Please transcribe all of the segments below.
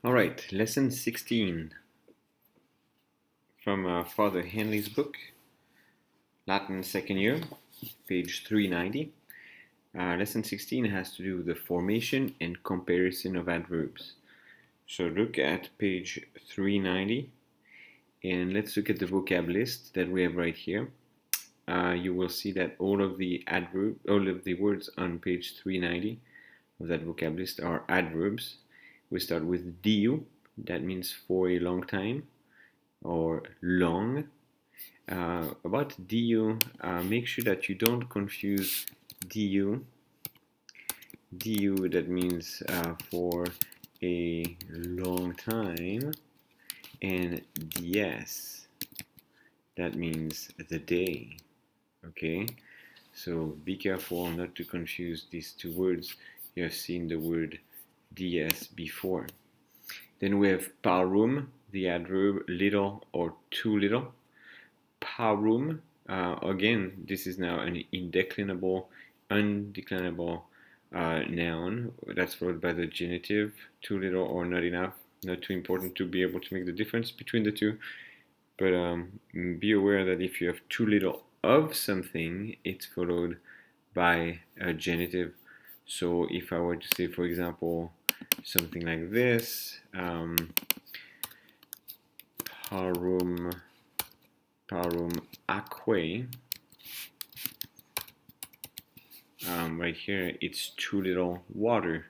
All right, lesson 16 from Father Henle's book, Latin second year, page 390. Lesson 16 has to do with the formation and comparison of adverbs. So look at page 390 and let's look at the vocab list that we have right here. You will see that all of the words on page 390 of that vocab list are adverbs. We start with du, that means for a long time or long. About du, make sure that you don't confuse du. Du, that means for a long time, and dies, that means the day. Okay, so be careful not to confuse these two words. You have seen the word dies before. Then we have parum, the adverb little or too little. Parum, again, this is now an undeclinable noun. That's followed by the genitive, too little or not enough. Not too important to be able to make the difference between the two. But be aware that if you have too little of something, it's followed by a genitive. So if I were to say, for example, something like this, parum aquae, right here, it's too little water.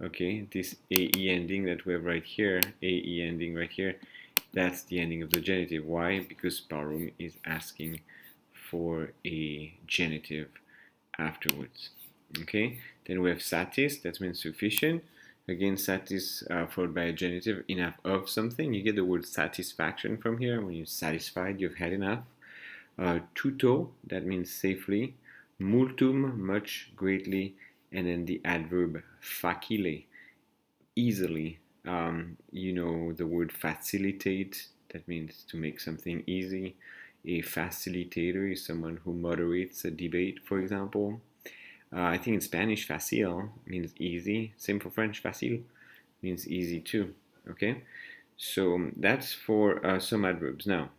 Okay, this AE ending that we have right here, AE ending right here, that's the ending of the genitive. Why? Because parum is asking for a genitive afterwards. Okay, then we have satis, that means sufficient. Again, satis followed by a genitive, enough of something. You get the word satisfaction from here. When you're satisfied, you've had enough. Tuto, that means safely. Multum, much, greatly. And then the adverb facile, easily. You know the word facilitate, that means to make something easy. A facilitator is someone who moderates a debate, for example. I think in Spanish, facile means easy. Same for French, facile means easy too. Okay, so that's for some adverbs. Now,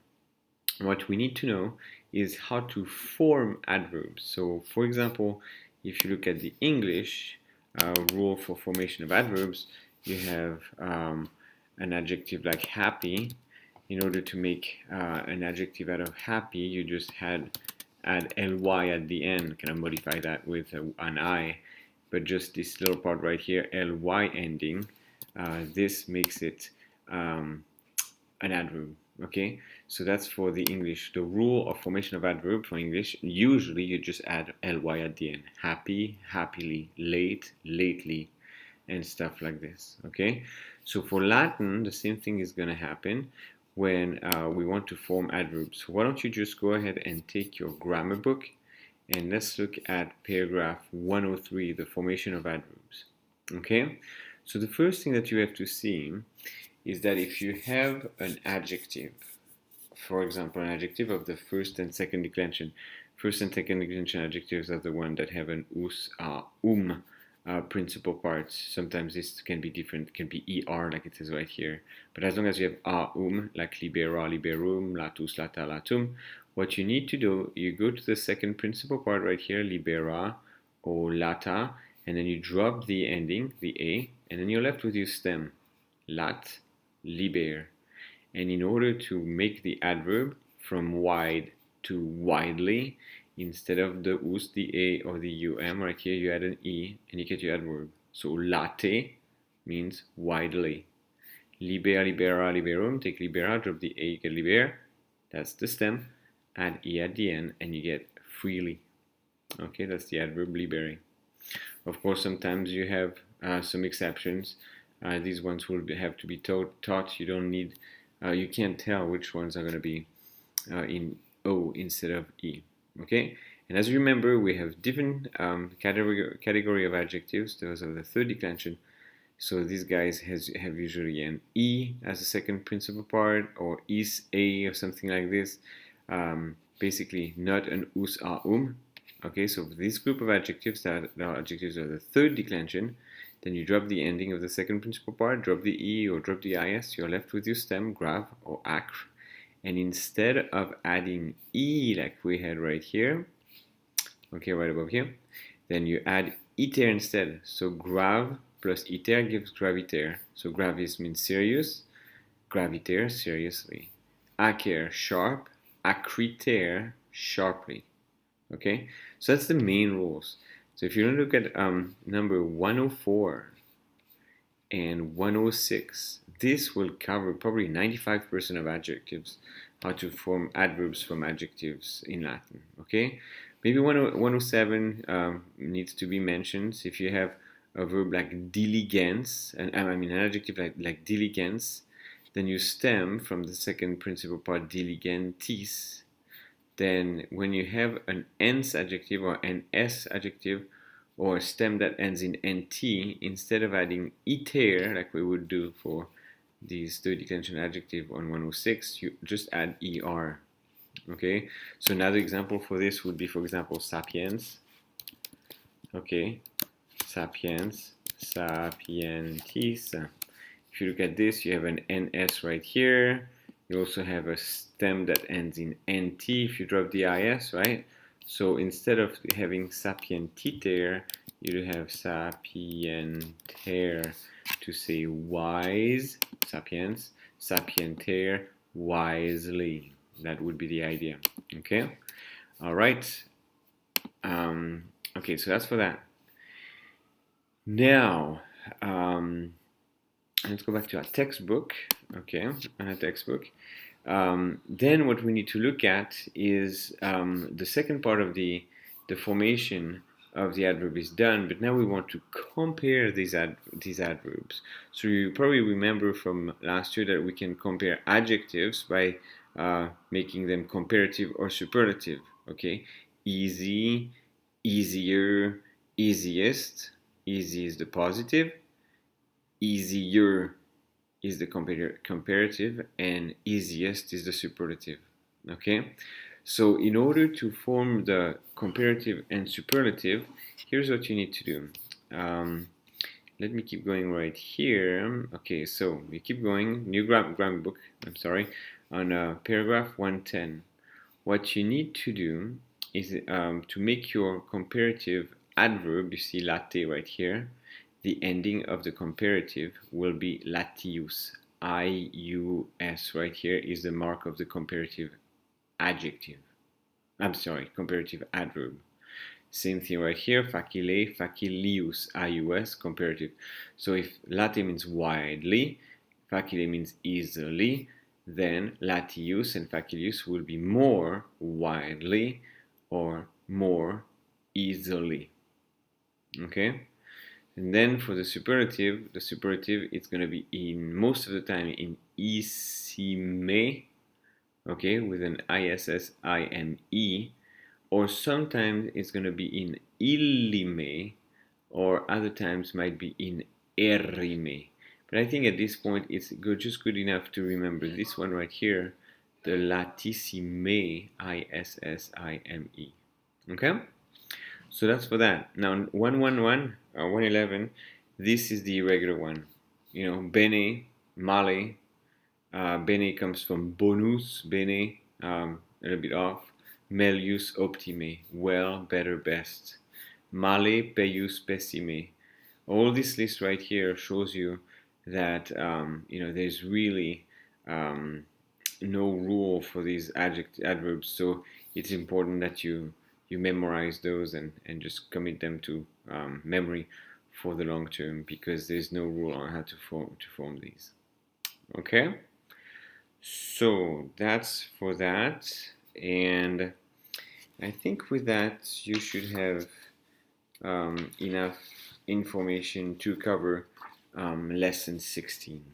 what we need to know is how to form adverbs. So, for example, if you look at the English rule for formation of adverbs, you have an adjective like happy. In order to make an adjective out of happy, you just add ly at the end, kind of modify that with an I, but just this little part right here, ly ending, this makes it an adverb. Okay, so that's for the English. The rule of formation of adverb for English, usually you just add ly at the end. Happy, happily, late, lately, and stuff like this. Okay, so for Latin, the same thing is going to happen when we want to form adverbs. So why don't you just go ahead and take your grammar book and let's look at paragraph 103, the formation of adverbs. Okay, so the first thing that you have to see is that if you have an adjective, for example, an adjective of the first and second declension, first and second declension adjectives are the ones that have an us, principal parts. Sometimes this can be different, it can be er like it is right here. But as long as you have like libera, liberum, latus, lata, latum, what you need to do, you go to the second principal part right here, libera or lata, and then you drop the ending, the a, and then you're left with your stem, lat, liber. And in order to make the adverb from wide to widely, instead of the us, the a, or the um, right here you add an e and you get your adverb. So late means widely. Liber, libera, liberum, take libera, drop the a, you get liber. That's the stem. Add e at the end and you get freely. Okay, that's the adverb libere. Of course, sometimes you have some exceptions. These ones will have to be taught. You don't need, you can't tell which ones are going to be in o instead of e. Okay, and as you remember, we have different category of adjectives. Those are the third declension. So these guys have usually an e as a second principal part, or is a, or something like this. Basically, not an us, a, Okay, so this group of adjectives that are adjectives of the third declension, then you drop the ending of the second principal part, drop the E or drop the IS, you're left with your stem, grave or acre. And instead of adding E like we had right here, okay, right above here, then you add iter instead. So grave plus iter gives graviter. So gravis means serious, graviter, seriously. Acer, sharp, acriter, sharply. Okay, so that's the main rules. So if you look at number 104 and 106, this will cover probably 95% of adjectives, how to form adverbs from adjectives in Latin. Okay, maybe 107 needs to be mentioned. If you have a verb like diligence, and I mean an adjective like diligence, then you stem from the second principal part, diligentis. Then when you have an ens adjective or an s adjective or a stem that ends in nt, instead of adding iter like we would do for these third declension adjective on 106, you just add er. Okay, so another example for this would be, for example, sapiens. Okay, sapiens, sapientis. If you look at this, you have an ns right here. You also have a stem that ends in nt if you drop the is, right? So instead of having sapientiter, you have sapienter to say wise, sapiens, sapienter, wisely. That would be the idea. Okay? All right. Okay, so that's for that. Now, let's go back to our textbook. Okay, on our textbook. Then what we need to look at is the second part of the formation of the adverb is done, but now we want to compare these adverbs. So you probably remember from last year that we can compare adjectives by making them comparative or superlative. Okay, easy, easier, easiest. Easy is the positive, easier is the comparative, and easiest is the superlative. Okay, so in order to form the comparative and superlative, here's what you need to do. Let me keep going right here. Okay, so we keep going. New grammar book, I'm sorry, on paragraph 110. What you need to do is to make your comparative adverb, you see late right here, the ending of the comparative will be latius. I-U-S right here is the mark of the comparative adjective. I'm sorry, comparative adverb. Same thing right here, facile, facilius, I-U-S, comparative. So if late means widely, facile means easily, then latius and facilius will be more widely or more easily. Okay? And then for the superlative it's going to be in most of the time in isime, okay, with an issime, or sometimes it's going to be in illime, or other times might be in erime. But I think at this point it's just good enough to remember this one right here, the latissime, issime. Okay? So that's for that. Now 111, 111, this is the irregular one. You know, bene, male. Bene comes from bonus, bene, a little bit off. Melius, optime, well, better, best. Male, peius, pessime. All this list right here shows you that you know, there's really no rule for these adverbs. So it's important that you memorize those and just commit them to memory for the long term, because there's no rule on how to form these. Okay, so that's for that, and I think with that you should have enough information to cover lesson 16.